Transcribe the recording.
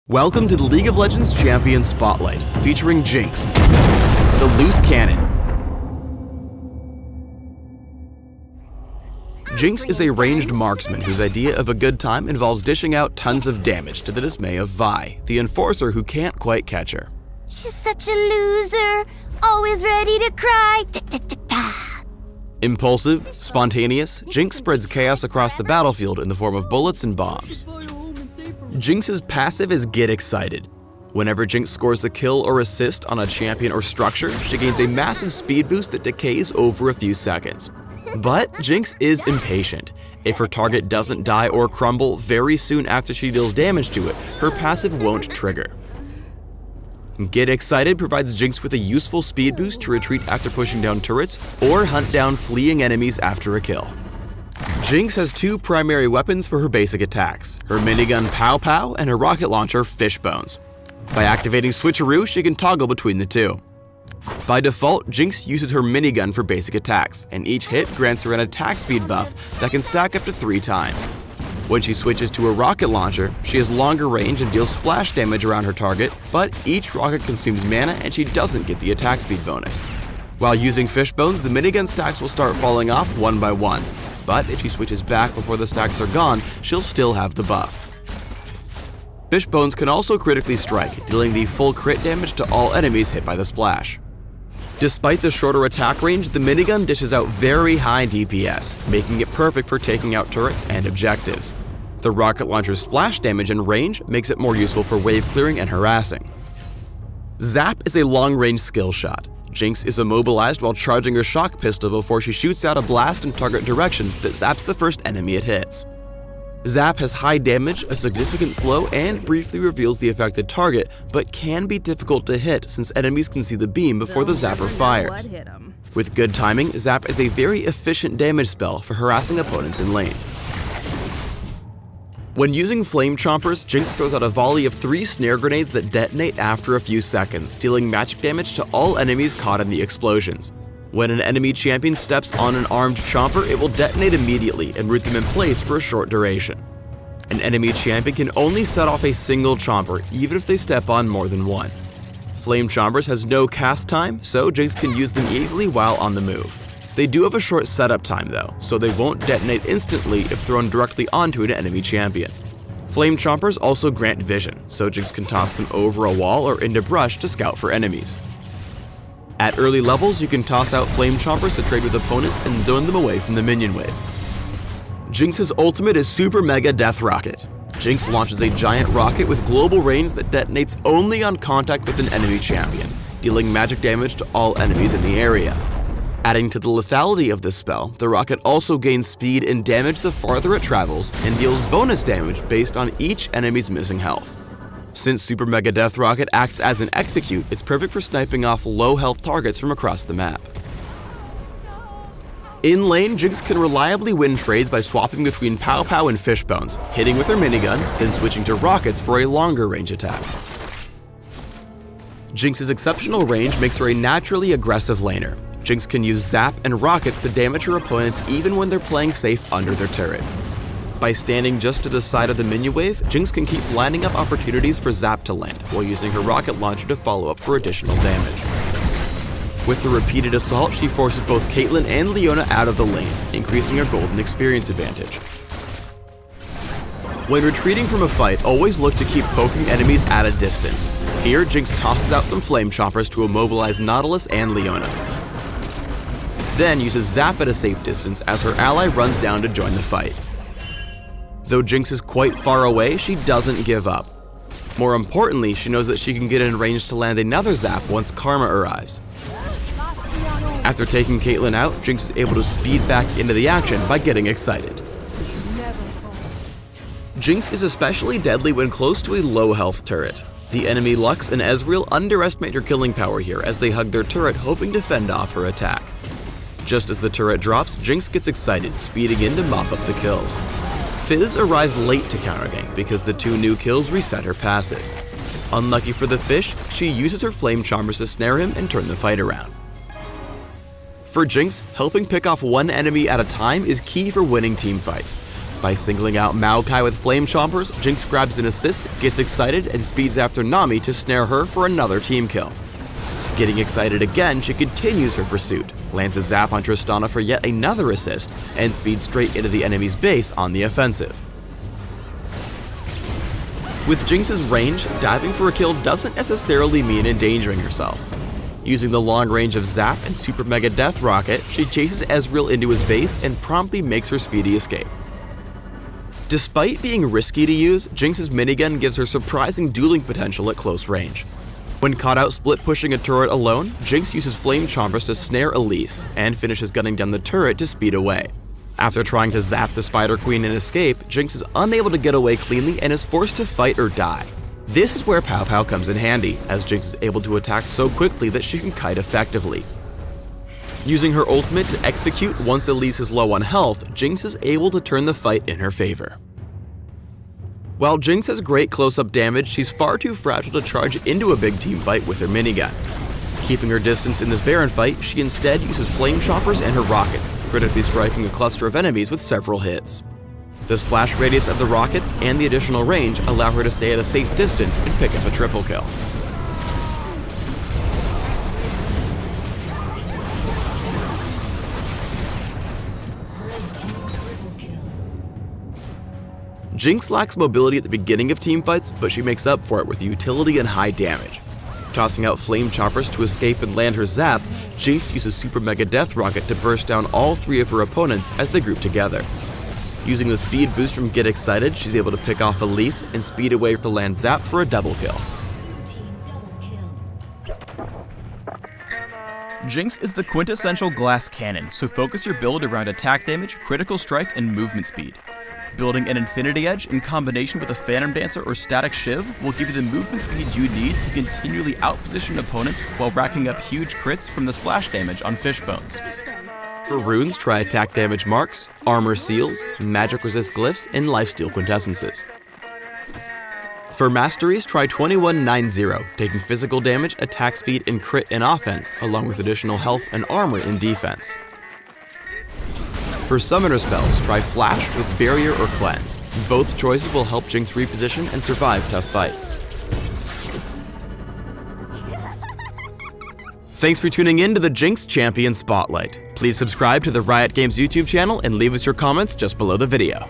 Welcome to the League of Legends Champion Spotlight, featuring Jinx, the loose cannon. Jinx is a ranged marksman whose idea of a good time involves dishing out tons of damage to the dismay of Vi, the enforcer who can't quite catch her. She's such a loser, always ready to cry. Impulsive, spontaneous, Jinx spreads chaos across the battlefield in the form of bullets and bombs. Jinx's passive is Get Excited. Whenever Jinx scores a kill or assist on a champion or structure, she gains a massive speed boost that decays over a few seconds. But Jinx is impatient. If her target doesn't die or crumble very soon after she deals damage to it, her passive won't trigger. Get Excited provides Jinx with a useful speed boost to retreat after pushing down turrets or hunt down fleeing enemies after a kill. Jinx has two primary weapons for her basic attacks, her minigun Pow Pow and her rocket launcher Fishbones. By activating Switcheroo, she can toggle between the two. By default, Jinx uses her minigun for basic attacks, and each hit grants her an attack speed buff that can stack up to 3 times. When she switches to a rocket launcher, she has longer range and deals splash damage around her target, but each rocket consumes mana and she doesn't get the attack speed bonus. While using Fishbones, the minigun stacks will start falling off one by one, but if she switches back before the stacks are gone, she'll still have the buff. Fishbones can also critically strike, dealing the full crit damage to all enemies hit by the splash. Despite the shorter attack range, the minigun dishes out very high DPS, making it perfect for taking out turrets and objectives. The rocket launcher's splash damage and range makes it more useful for wave clearing and harassing. Zap is a long-range skill shot. Jinx is immobilized while charging her shock pistol before she shoots out a blast in target direction that zaps the first enemy it hits. Zap has high damage, a significant slow, and briefly reveals the affected target, but can be difficult to hit since enemies can see the beam before the zapper fires. With good timing, Zap is a very efficient damage spell for harassing opponents in lane. When using Flame Chompers, Jinx throws out a volley of 3 snare grenades that detonate after a few seconds, dealing magic damage to all enemies caught in the explosions. When an enemy champion steps on an armed Chomper, it will detonate immediately and root them in place for a short duration. An enemy champion can only set off a single Chomper, even if they step on more than one. Flame Chompers has no cast time, so Jinx can use them easily while on the move. They do have a short setup time though, so they won't detonate instantly if thrown directly onto an enemy champion. Flame Chompers also grant vision, so Jinx can toss them over a wall or into brush to scout for enemies. At early levels, you can toss out Flame Chompers to trade with opponents and zone them away from the minion wave. Jinx's ultimate is Super Mega Death Rocket. Jinx launches a giant rocket with global range that detonates only on contact with an enemy champion, dealing magic damage to all enemies in the area. Adding to the lethality of this spell, the rocket also gains speed and damage the farther it travels and deals bonus damage based on each enemy's missing health. Since Super Mega Death Rocket acts as an execute, it's perfect for sniping off low health targets from across the map. In lane, Jinx can reliably win trades by swapping between Pow Pow and Fishbones, hitting with her minigun, then switching to rockets for a longer range attack. Jinx's exceptional range makes her a naturally aggressive laner. Jinx can use Zap and rockets to damage her opponents even when they're playing safe under their turret. By standing just to the side of the minion wave, Jinx can keep lining up opportunities for Zap to land, while using her rocket launcher to follow up for additional damage. With the repeated assault, she forces both Caitlyn and Leona out of the lane, increasing her golden experience advantage. When retreating from a fight, always look to keep poking enemies at a distance. Here, Jinx tosses out some Flame Chompers to immobilize Nautilus and Leona. Then uses Zap at a safe distance as her ally runs down to join the fight. Though Jinx is quite far away, she doesn't give up. More importantly, she knows that she can get in range to land another Zap once Karma arrives. After taking Caitlyn out, Jinx is able to speed back into the action by getting excited. Jinx is especially deadly when close to a low health turret. The enemy Lux and Ezreal underestimate her killing power here as they hug their turret hoping to fend off her attack. Just as the turret drops, Jinx gets excited, speeding in to mop up the kills. Fizz arrives late to countergank because the 2 new kills reset her passive. Unlucky for the fish, she uses her Flame Chompers to snare him and turn the fight around. For Jinx, helping pick off one enemy at a time is key for winning team fights. By singling out Maokai with Flame Chompers, Jinx grabs an assist, gets excited, and speeds after Nami to snare her for another team kill. Getting excited again, she continues her pursuit, lands a zap on Tristana for yet another assist, and speeds straight into the enemy's base on the offensive. With Jinx's range, diving for a kill doesn't necessarily mean endangering herself. Using the long range of Zap and Super Mega Death Rocket, she chases Ezreal into his base and promptly makes her speedy escape. Despite being risky to use, Jinx's minigun gives her surprising dueling potential at close range. When caught out split pushing a turret alone, Jinx uses Flame Chompers to snare Elise, and finishes gunning down the turret to speed away. After trying to zap the Spider Queen and escape, Jinx is unable to get away cleanly and is forced to fight or die. This is where Pow Pow comes in handy, as Jinx is able to attack so quickly that she can kite effectively. Using her ultimate to execute once Elise is low on health, Jinx is able to turn the fight in her favor. While Jinx has great close-up damage, she's far too fragile to charge into a big team fight with her minigun. Keeping her distance in this Baron fight, she instead uses Flame Choppers and her rockets, critically striking a cluster of enemies with several hits. The splash radius of the rockets and the additional range allow her to stay at a safe distance and pick up a triple kill. Jinx lacks mobility at the beginning of teamfights, but she makes up for it with utility and high damage. Tossing out Flame Choppers to escape and land her zap, Jinx uses Super Mega Death Rocket to burst down all three of her opponents as they group together. Using the speed boost from Get Excited, she's able to pick off Elise and speed away to land zap for a double kill. Jinx is the quintessential glass cannon, so focus your build around attack damage, critical strike, and movement speed. Building an Infinity Edge in combination with a Phantom Dancer or Static Shiv will give you the movement speed you need to continually outposition opponents while racking up huge crits from the splash damage on Fishbones. For runes, try attack damage marks, armor seals, magic resist glyphs, and lifesteal quintessences. For masteries, try 2190, taking physical damage, attack speed, and crit in offense, along with additional health and armor in defense. For summoner spells, try Flash with Barrier or Cleanse. Both choices will help Jinx reposition and survive tough fights. Thanks for tuning in to the Jinx Champion Spotlight. Please subscribe to the Riot Games YouTube channel and leave us your comments just below the video.